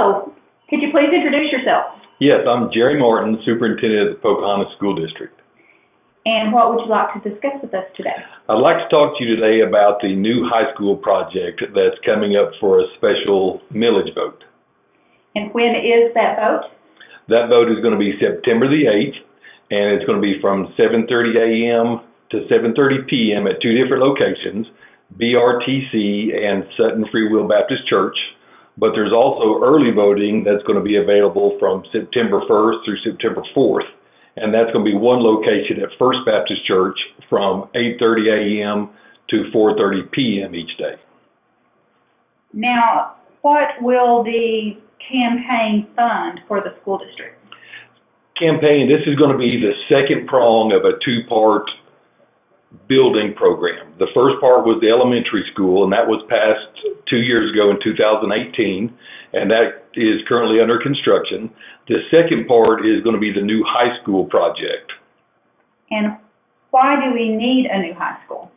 Hello, could you please introduce yourself? Yes, I'm Jerry Martin, Superintendent of the Pocahontas School District. And what would you like to discuss with us today? I'd like to talk to you today about the new high school project that's coming up for a special millage vote. And when is that vote? That vote is going to be September the 8th, and it's going to be from 7:30 a.m. to 7:30 p.m. at two different locations, BRTC and Sutton Free Will Baptist Church. But there's also early voting that's going to be available from September 1st through September 4th. And that's going to be one location at First Baptist Church from 8:30 a.m. to 4:30 p.m. each day. Now, what will the campaign fund for the school district? Campaign, this is going to be the second prong of a two-part building program. The first part was the elementary school, and that was passed 2 years ago in 2018, and that is currently under construction. The second part is going to be the new high school project. And why do we need a new high school?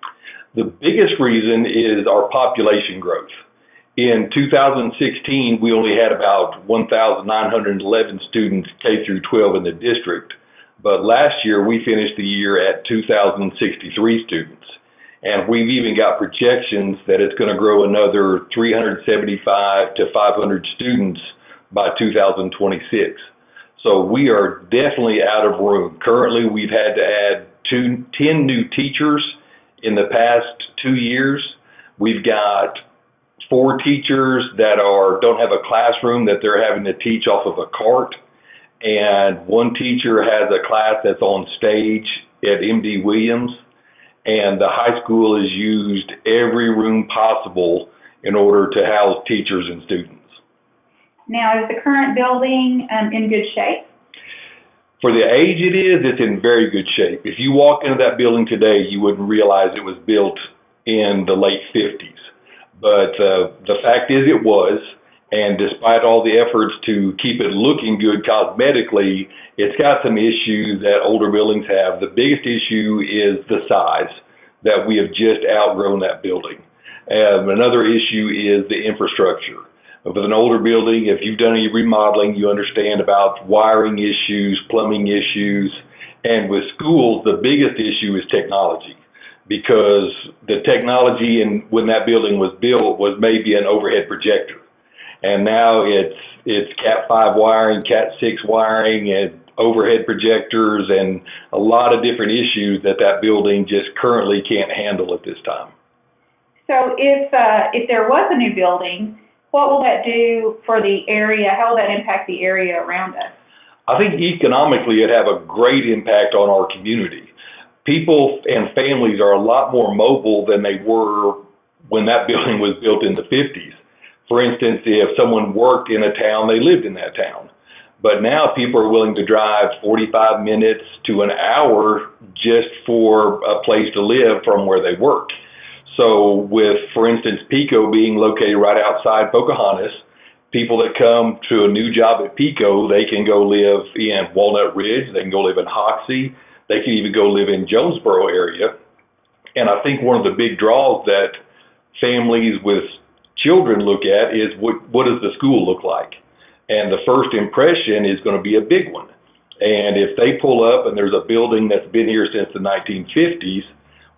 The biggest reason is our population growth. In 2016, we only had about 1,911 students K through 12 in the district. But last year, we finished the year at 2,063 students. And we've even got projections that it's going to grow another 375 to 500 students by 2026. So we are definitely out of room. Currently, we've had to add 10 new teachers in the past 2 years. We've got 4 teachers that don't have a classroom that they're having to teach off of a cart. And one teacher has a class that's on stage at MD Williams, and the high school has used every room possible in order to house teachers and students. Now, is the current building in good shape? For the age it is, it's in very good shape. If you walk into that building today, you wouldn't realize it was built in the late 50s. But the fact is it was. And despite all the efforts to keep it looking good cosmetically, it's got some issues that older buildings have. The biggest issue is the size, that we have just outgrown that building. Another issue is the infrastructure. With an older building, if you've done any remodeling, you understand about wiring issues, plumbing issues. And with schools, the biggest issue is technology, because the technology when that building was built was maybe an overhead projector. And now it's Cat 5 wiring, Cat 6 wiring, and overhead projectors, and a lot of different issues that building just currently can't handle at this time. So if there was a new building, what will that do for the area? How will that impact the area around us? I think economically it'd have a great impact on our community. People and families are a lot more mobile than they were when that building was built in the 50s. For instance, if someone worked in a town, they lived in that town. But now people are willing to drive 45 minutes to an hour just for a place to live from where they work. So with, for instance, Pico being located right outside Pocahontas, people that come to a new job at Pico, they can go live in Walnut Ridge, they can go live in Hoxie, they can even go live in Jonesboro area. And I think one of the big draws that families with children look at is what does the school look like? And the first impression is going to be a big one. And if they pull up and there's a building that's been here since the 1950s,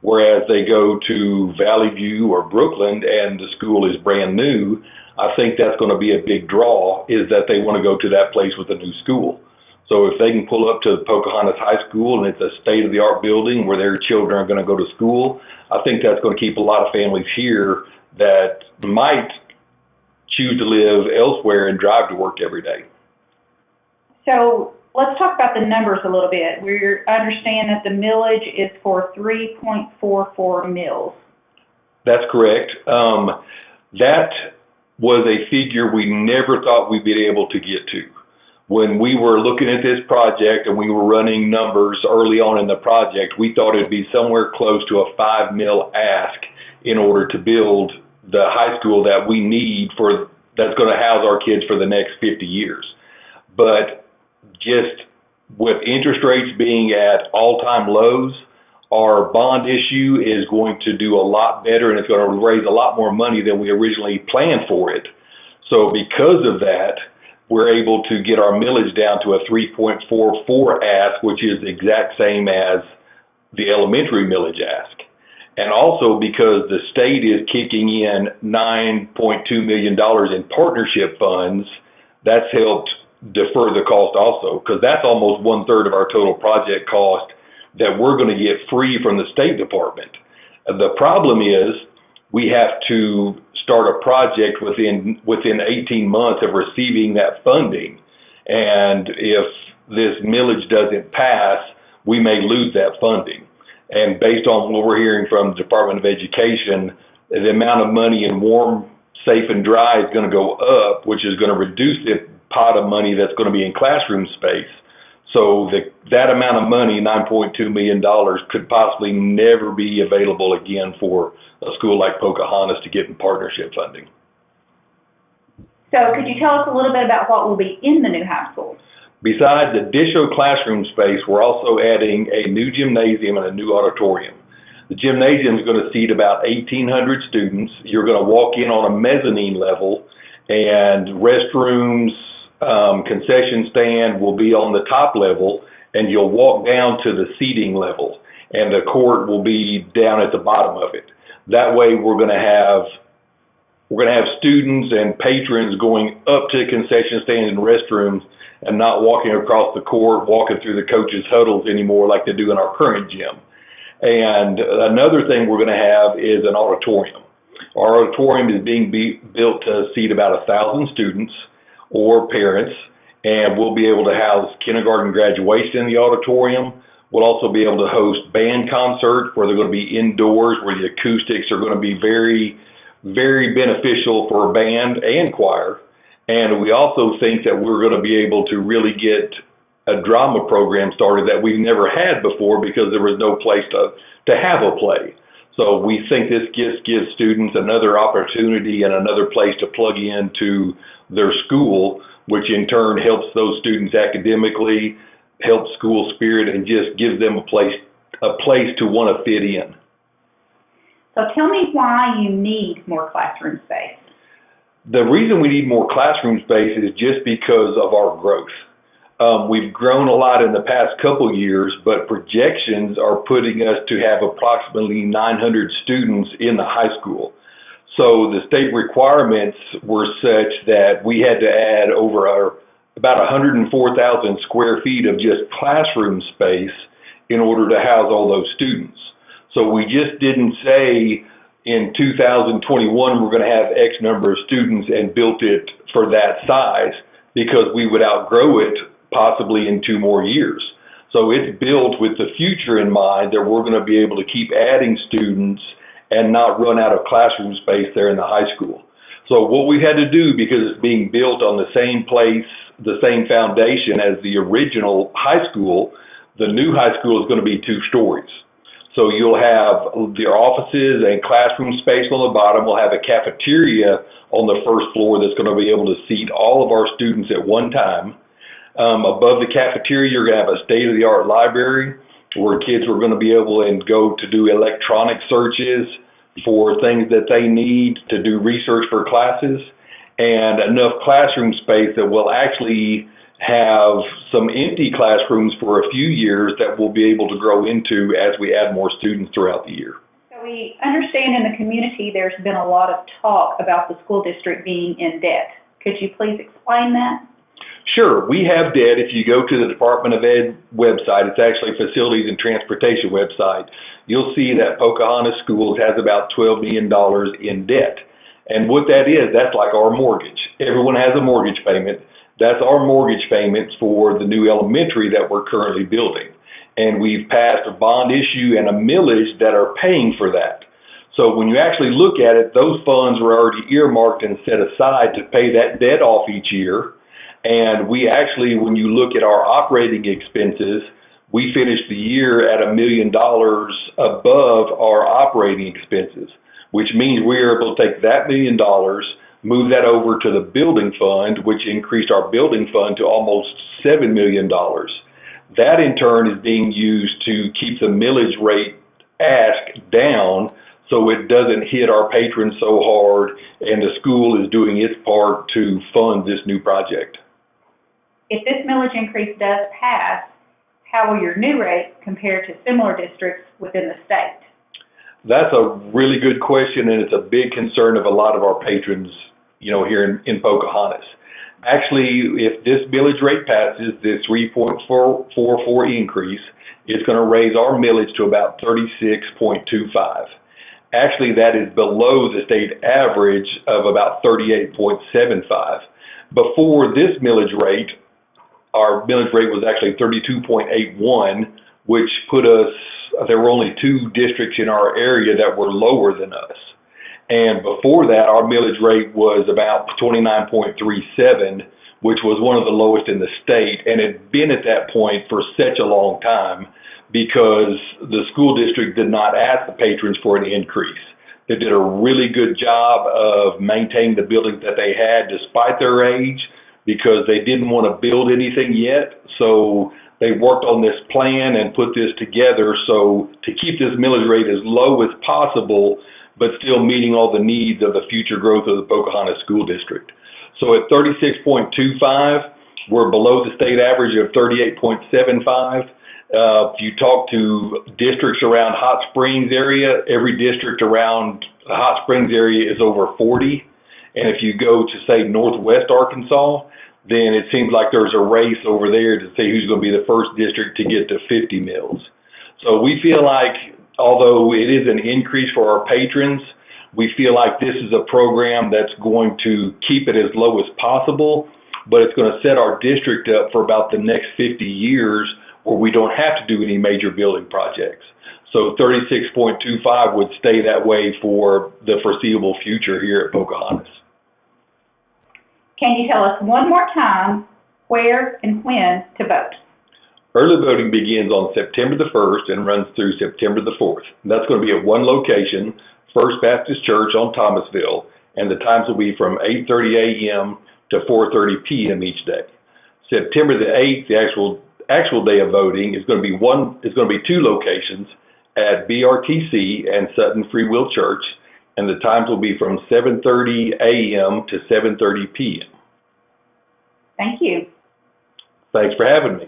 whereas they go to Valley View or Brooklyn and the school is brand new, I think that's going to be a big draw, is that they want to go to that place with a new school. So if they can pull up to Pocahontas High School and it's a state-of-the-art building where their children are going to go to school, I think that's going to keep a lot of families here that might choose to live elsewhere and drive to work every day. So let's talk about the numbers a little bit. We understand that the millage is for 3.44 mills. That's correct. That was a figure we never thought we'd be able to get to. When we were looking at this project and we were running numbers early on in the project, we thought it'd be somewhere close to a 5 mil ask in order to build the high school that we need that's going to house our kids for the next 50 years. But just with interest rates being at all-time lows, our bond issue is going to do a lot better, and it's going to raise a lot more money than we originally planned for it. So because of that, we're able to get our millage down to a 3.44 ask, which is the exact same as the elementary millage ask. And also because the state is kicking in $9.2 million in partnership funds, that's helped defer the cost also, because that's almost 1/3 of our total project cost that we're going to get free from the State Department. The problem is we have to start a project within 18 months of receiving that funding. And if this millage doesn't pass, we may lose that funding. And based on what we're hearing from the Department of Education, the amount of money in warm, safe, and dry is going to go up, which is going to reduce the pot of money that's going to be in classroom space. So that amount of money, $9.2 million, could possibly never be available again for a school like Pocahontas to get in partnership funding. So could you tell us a little bit about what will be in the new high school? Besides additional classroom space, we're also adding a new gymnasium and a new auditorium. The gymnasium is going to seat about 1,800 students. You're going to walk in on a mezzanine level, and restrooms, concession stand will be on the top level, and you'll walk down to the seating level, and the court will be down at the bottom of it. That way we're going to have students and patrons going up to the concession stand and restrooms and not walking across the court, walking through the coaches' huddles anymore like they do in our current gym. And another thing we're going to have is an auditorium. Our auditorium is being built to seat about 1,000 students or parents, and we'll be able to house kindergarten graduation in the auditorium. We'll also be able to host band concerts where they're going to be indoors, where the acoustics are going to be very, very beneficial for band and choir. And we also think that we're going to be able to really get a drama program started that we've never had before because there was no place to have a play. So we think this just gives students another opportunity and another place to plug into their school, which in turn helps those students academically, helps school spirit, and just gives them a place to want to fit in. So tell me why you need more classroom space. The reason we need more classroom space is just because of our growth. We've grown a lot in the past couple years, but projections are putting us to have approximately 900 students in the high school. So the state requirements were such that we had to add about 104,000 square feet of just classroom space in order to house all those students. So we just didn't say in 2021 we're going to have X number of students and built it for that size, because we would outgrow it possibly in 2 more years. So it's built with the future in mind, that we're going to be able to keep adding students and not run out of classroom space there in the high school. So what we had to do, because it's being built on the same place, the same foundation as the original high school, the new high school is going to be 2 stories. So you'll have your offices and classroom space on the bottom. We'll have a cafeteria on the first floor that's going to be able to seat all of our students at one time. Above the cafeteria, you're going to have a state-of-the-art library where kids are going to be able to go to do electronic searches for things that they need to do research for classes, and enough classroom space that we'll actually have some empty classrooms for a few years that we'll be able to grow into as we add more students throughout the year. So we understand in the community there's been a lot of talk about the school district being in debt. Could you please explain that? Sure, we have debt. If you go to the Department of Ed website, it's actually Facilities and Transportation website, you'll see that Pocahontas Schools has about $12 million in debt. And what that is, that's like our mortgage. Everyone has a mortgage payment. That's our mortgage payments for the new elementary that we're currently building. And we've passed a bond issue and a millage that are paying for that. So when you actually look at it, those funds were already earmarked and set aside to pay that debt off each year. And we actually, when you look at our operating expenses, we finished the year at $1 million above our operating expenses, which means we were able to take that $1 million, move that over to the building fund, which increased our building fund to almost $7 million. That in turn is being used to keep the millage rate ask down so it doesn't hit our patrons so hard, and the school is doing its part to fund this new project. If this millage increase does pass, how will your new rate compare to similar districts within the state? That's a really good question, and it's a big concern of a lot of our patrons, here in Pocahontas. Actually, if this millage rate passes, this 3.44 increase, it's going to raise our millage to about 36.25. Actually, that is below the state average of about 38.75. Before this millage rate, our millage rate was actually 32.81, which put us, there were only 2 districts in our area that were lower than us. And before that, our millage rate was about 29.37, which was one of the lowest in the state, and had been at that point for such a long time because the school district did not ask the patrons for an increase. They did a really good job of maintaining the buildings that they had despite their age because they didn't want to build anything yet. So they worked on this plan and put this together so to keep this millage rate as low as possible, but still meeting all the needs of the future growth of the Pocahontas School District. So at 36.25, we're below the state average of 38.75. If you talk to districts around Hot Springs area, every district around the Hot Springs area is over 40. And if you go to, say, Northwest Arkansas, then it seems like there's a race over there to see who's going to be the first district to get to 50 mills. So we feel like, although it is an increase for our patrons, we feel like this is a program that's going to keep it as low as possible, but it's going to set our district up for about the next 50 years where we don't have to do any major building projects. So 36.25 would stay that way for the foreseeable future here at Pocahontas. Can you tell us one more time where and when to vote? Early voting begins on September the 1st and runs through September the 4th. That's going to be at one location, First Baptist Church on Thomasville, and the times will be from 8:30 a.m. to 4:30 p.m. each day. September the 8th, the actual day of voting, is going to be 2 locations at BRTC and Sutton Free Will Church, and the times will be from 7:30 a.m. to 7:30 p.m. Thank you. Thanks for having me.